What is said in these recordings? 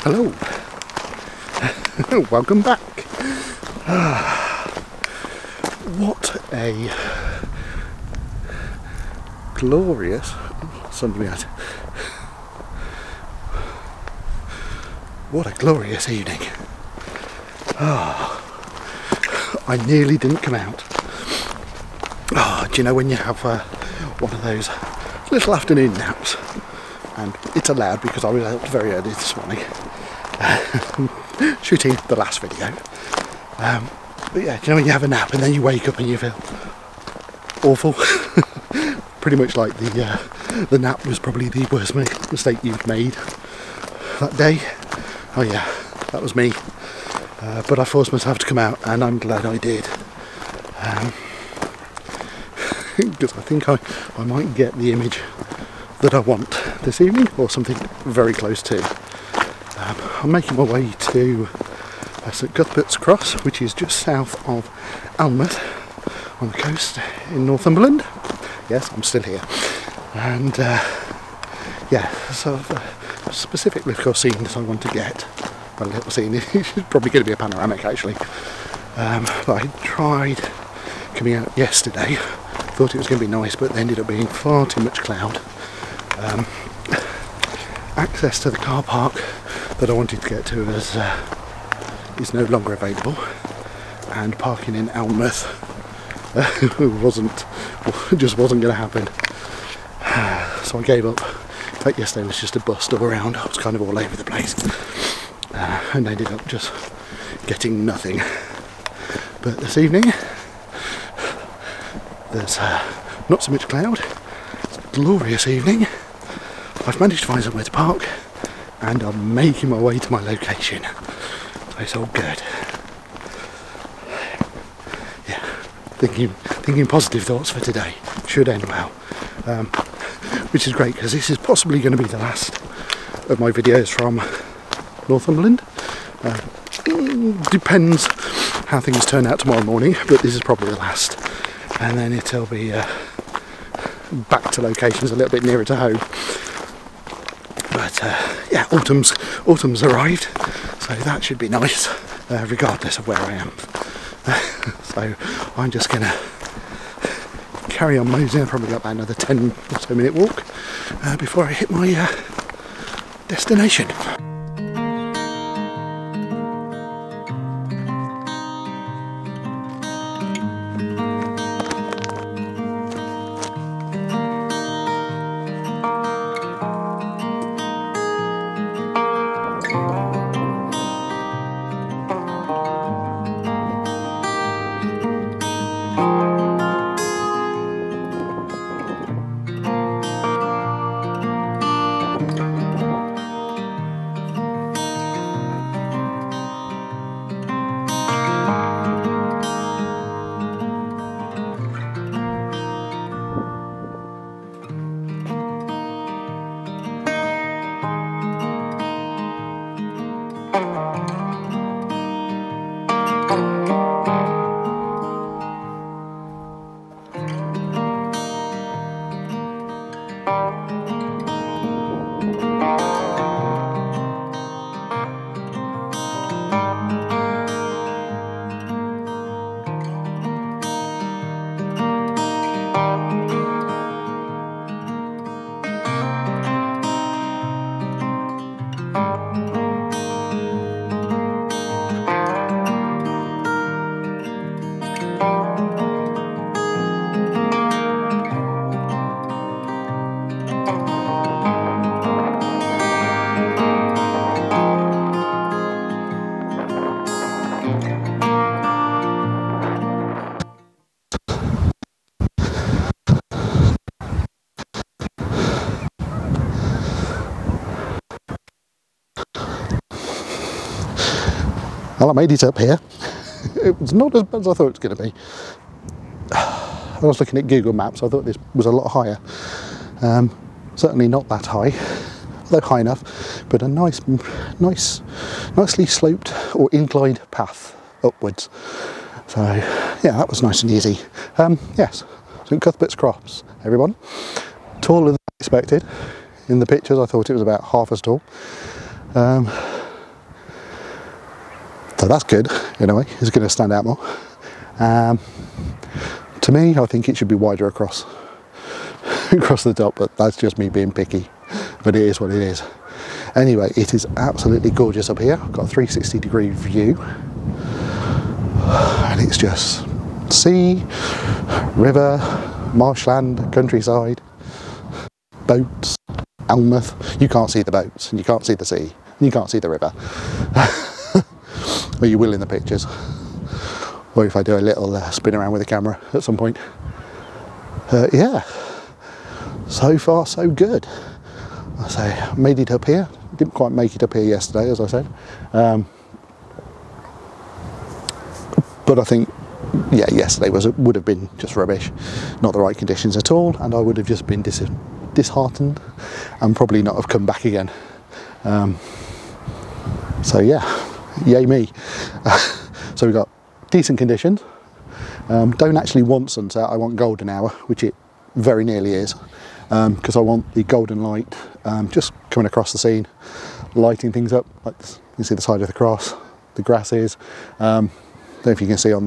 Hello. Welcome back. What a glorious what a glorious evening. I nearly didn't come out. Do you know when you have one of those little afternoon naps? And it's allowed because I was out very early this morning shooting the last video. But yeah, do you know when you have a nap and then you wake up and you feel awful? Pretty much like the nap was probably the worst mistake you've made that day. Oh yeah, that was me. But I forced myself to come out and I'm glad I did. Because I think I might get the image that I want this evening, or something very close to. I'm making my way to St Cuthbert's Cross, which is just south of Alnmouth on the coast in Northumberland. Yes, I'm still here. And yeah, so specific little scenes I want to get. Well, little scene, it's probably going to be a panoramic actually. But I tried coming out yesterday, thought it was going to be nice, but ended up being far too much cloud. Access to the car park that I wanted to get to is no longer available, and parking in Alnmouth just wasn't going to happen. So I gave up. In fact, yesterday was just a bust all around. I was kind of all over the place, and ended up just getting nothing. But this evening there's not so much cloud. It's a glorious evening. I've managed to find somewhere to park and I'm making my way to my location. So it's all good. Yeah, thinking positive thoughts for today. Should end well. Which is great because this is possibly going to be the last of my videos from Northumberland. Depends how things turn out tomorrow morning, but this is probably the last. And then it'll be back to locations a little bit nearer to home. But yeah, autumn's arrived, so that should be nice, regardless of where I am. So I'm just going to carry on moseying. I've probably got about another 10 or so minute walk before I hit my destination. Well, I made it up here. It was not as bad as I thought it was going to be. I was looking at Google Maps, I thought this was a lot higher. Certainly not that high, although high enough, but a nicely sloped or inclined path upwards. So yeah, that was nice and easy. Yes, St Cuthbert's Cross, everyone. Taller than I expected. In the pictures I thought it was about half as tall. So that's good in a way. It's going to stand out more. To me, I think it should be wider across the top, but that's just me being picky. But it is what it is. Anyway, it is absolutely gorgeous up here. I've got a 360-degree view, and it's just sea, river, marshland, countryside, boats, Almouth. You can't see the boats, and you can't see the sea, and you can't see the river. Well, you will in the pictures, or if I do a little spin around with the camera at some point. Yeah, so far so good. I say, made it up here. Didn't quite make it up here yesterday, as I said. But I think, yeah, yesterday would have been just rubbish, not the right conditions at all, and I would have just been disheartened and probably not have come back again. So yeah, yay me. So we've got decent conditions. Don't actually want sunset, I want golden hour, which it very nearly is, because I want the golden light just coming across the scene, lighting things up. Like this. You can see the side of the cross, the grasses. Don't know if you can see on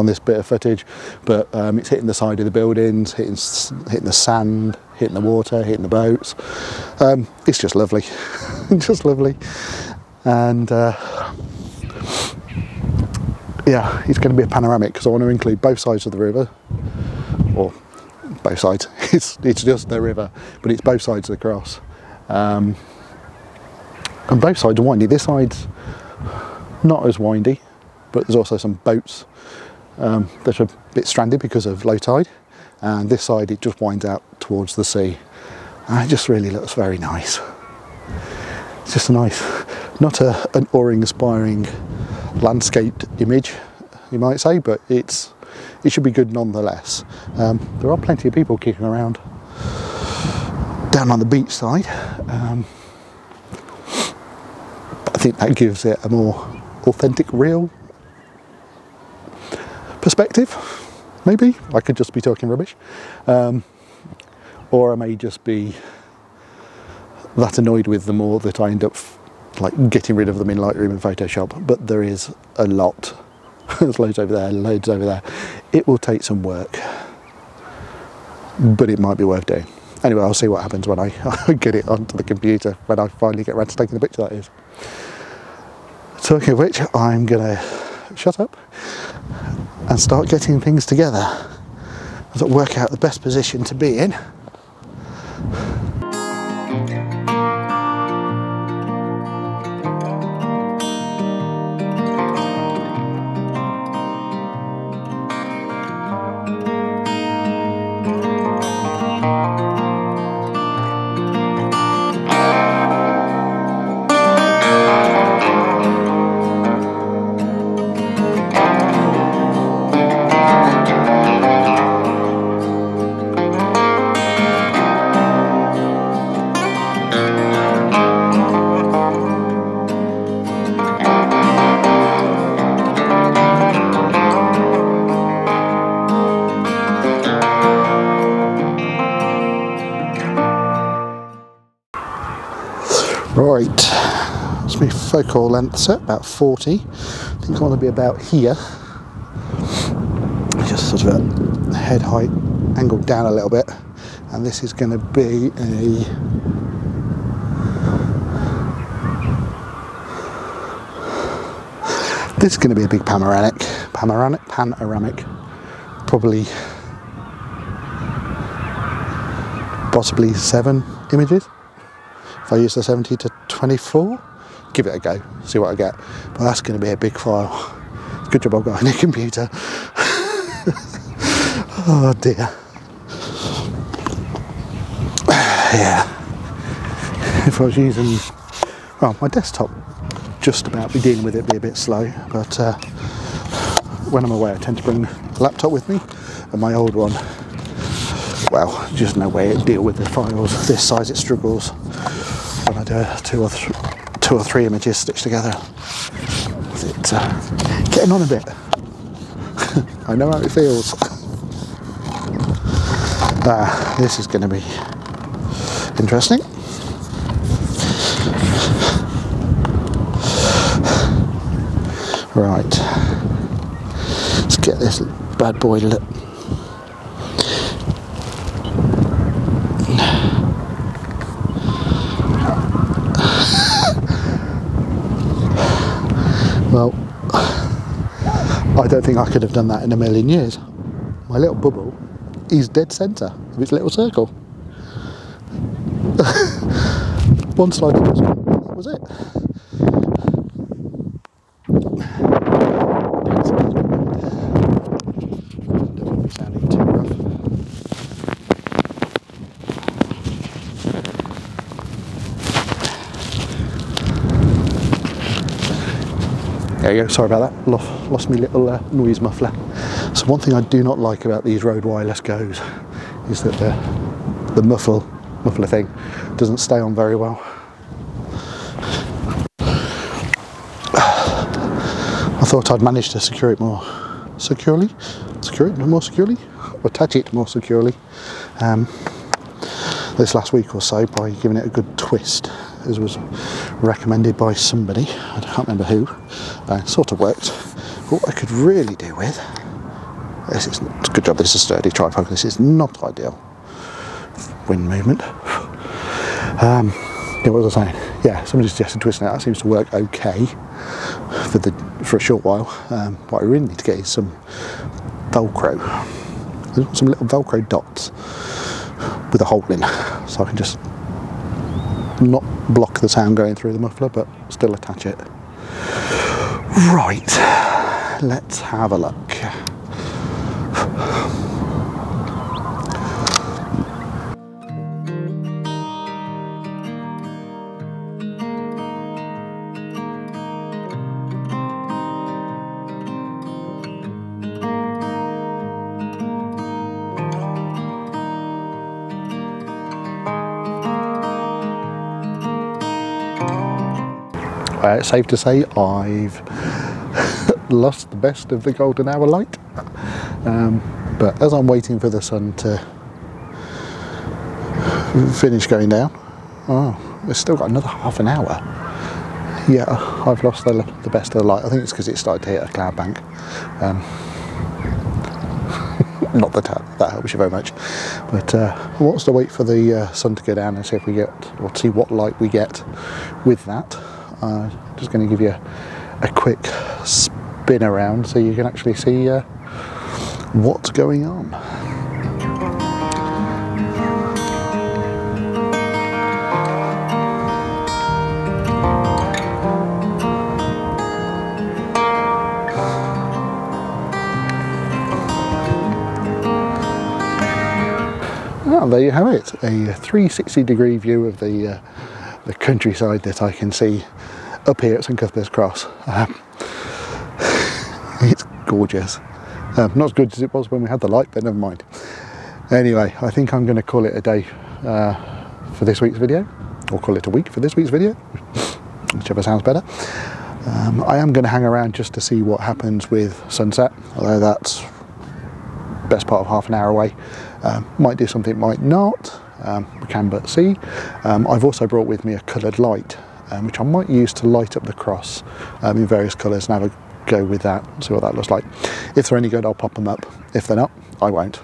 this bit of footage, but it's hitting the side of the buildings, hitting the sand, hitting the water, hitting the boats. It's just lovely, just lovely. And yeah, it's going to be a panoramic because I want to include both sides of the river, or both sides. It's just the river, but it's both sides of the cross, and both sides are windy. This side's not as windy, but there's also some boats that are a bit stranded because of low tide, and this side it just winds out towards the sea, and it just really looks very nice. It's just nice, not an awe-inspiring landscaped image, you might say, but it should be good nonetheless. There are plenty of people kicking around down on the beach side. I think that gives it a more authentic, real perspective. Maybe I could just be talking rubbish, or I may just be that annoyed with them all that I end up like getting rid of them in Lightroom and Photoshop. But there is a lot. There's loads over there, loads over there. It will take some work, but it might be worth doing. Anyway, I'll see what happens when I get it onto the computer, when I finally get around to taking the picture, that is. Talking of which, I'm gonna shut up and start getting things together. I've got to work out the best position to be in. Right, that's my focal length set, about 40. I think I want to be about here. Just sort of a head height angled down a little bit. And this is going to be this is going to be a big panoramic, probably possibly 7 images. If I use the 70 to 24, give it a go, see what I get. But that's going to be a big file. Good job I've got a new computer. Oh dear. Yeah. If I was using, well, my desktop, just about be dealing with it, be a bit slow. But when I'm away, I tend to bring the laptop with me, and my old one, well, just no way to deal with the files this size. It struggles when I do 2 or 3 images stitched together. It's getting on a bit. I know how it feels. This is going to be interesting. Right, let's get this bad boy lit. Well, I don't think I could have done that in a million years. My little bubble is dead centre of its little circle. One slide adjustment, that was it. Doesn't be sounding too rough. There you go, sorry about that, lost my little noise muffler. So one thing I do not like about these Rode Wireless Go's is that the muffler thing doesn't stay on very well. I thought I'd managed to secure it more securely, or attach it more securely this last week or so by giving it a good twist, as was recommended by somebody, I can't remember who. Sort of worked. What I could really do with this is, it's a good job this is a sturdy tripod, this is not ideal wind movement. Yeah, what was I saying? Yeah, somebody suggested twisting it. That seems to work okay for a short while. What I really need to get is some Velcro, some little Velcro dots with a hole in, so I can just not block the sound going through the muffler, but still attach it. Right, let's have a look. It's safe to say I've lost the best of the golden hour light, but as I'm waiting for the sun to finish going down, oh, we've still got another half an hour. Yeah, I've lost the best of the light. I think it's because it started to hit a cloud bank. Not that helps you very much, but wants to wait for the sun to go down and see if we get, or see what light we get with that. Just going to give you a quick spin around so you can actually see what's going on. Well, there you have it, a 360-degree view of the countryside that I can see up here at St Cuthbert's Cross. It's gorgeous. Not as good as it was when we had the light, but never mind. Anyway, I think I'm going to call it a day for this week's video, or call it a week for this week's video, whichever sounds better. I am going to hang around just to see what happens with sunset, although that's best part of half an hour away. Might do something, might not. We can but see. I've also brought with me a coloured light, which I might use to light up the cross in various colours and have a go with that, see what that looks like. If they're any good, I'll pop them up. If they're not, I won't.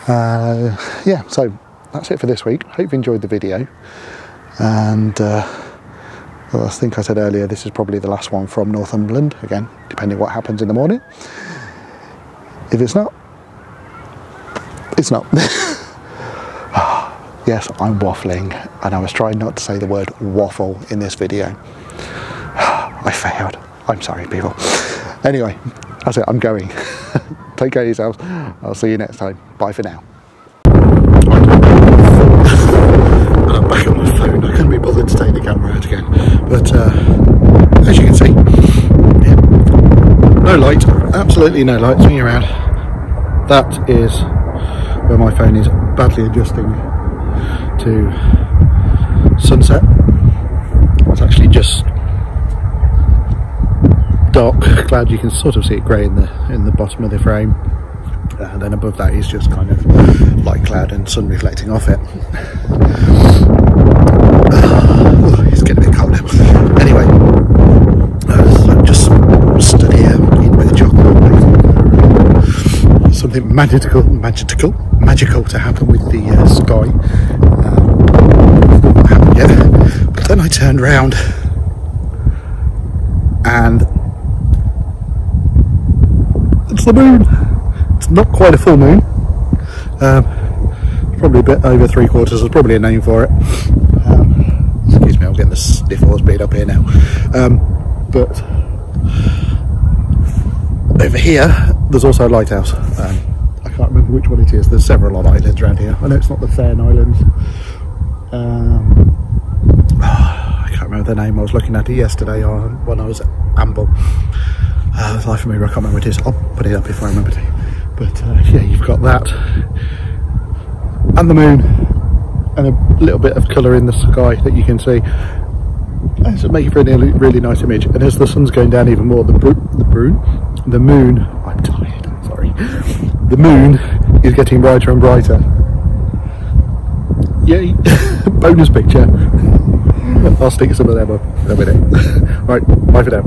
Yeah, so that's it for this week. Hope you enjoyed the video, and well, I think I said earlier, this is probably the last one from Northumberland, again, depending what happens in the morning. If it's not, it's not. Yes, I'm waffling, and I was trying not to say the word waffle in this video. I failed. I'm sorry, people. Anyway, that's it, I'm going. Take care of yourselves. I'll see you next time. Bye for now. And I'm back on my phone. I couldn't be bothered to take the camera out again. But as you can see, yeah, no light, absolutely no light swinging around. That is where my phone is badly adjusting to sunset. It's actually just dark cloud. You can sort of see it grey in the bottom of the frame, and then above that is just kind of light cloud and sun reflecting off it. It's getting a bit cold now. Anyway, so just something magical to happen with the sky. Not happened yet. But then I turned round and it's the moon. It's not quite a full moon. Probably a bit over 3/4. There's probably a name for it. Excuse me, I'm getting the sniffles speed up here now. But over here, there's also a lighthouse. I can't remember which one it is. There's several islands around here. I know it's not the Fairn Islands. I can't remember the name. I was looking at it yesterday when I was at Amble. Life of me, I can't remember what it is. I'll put it up if I remember to. But yeah, you've got that. And the moon. And a little bit of colour in the sky that you can see. So make it for a really nice image. And as the sun's going down even more, the moon, I'm tired, sorry. The moon is getting brighter and brighter. Yay! Bonus picture. I'll stick some of them up in a minute. Right, bye for now.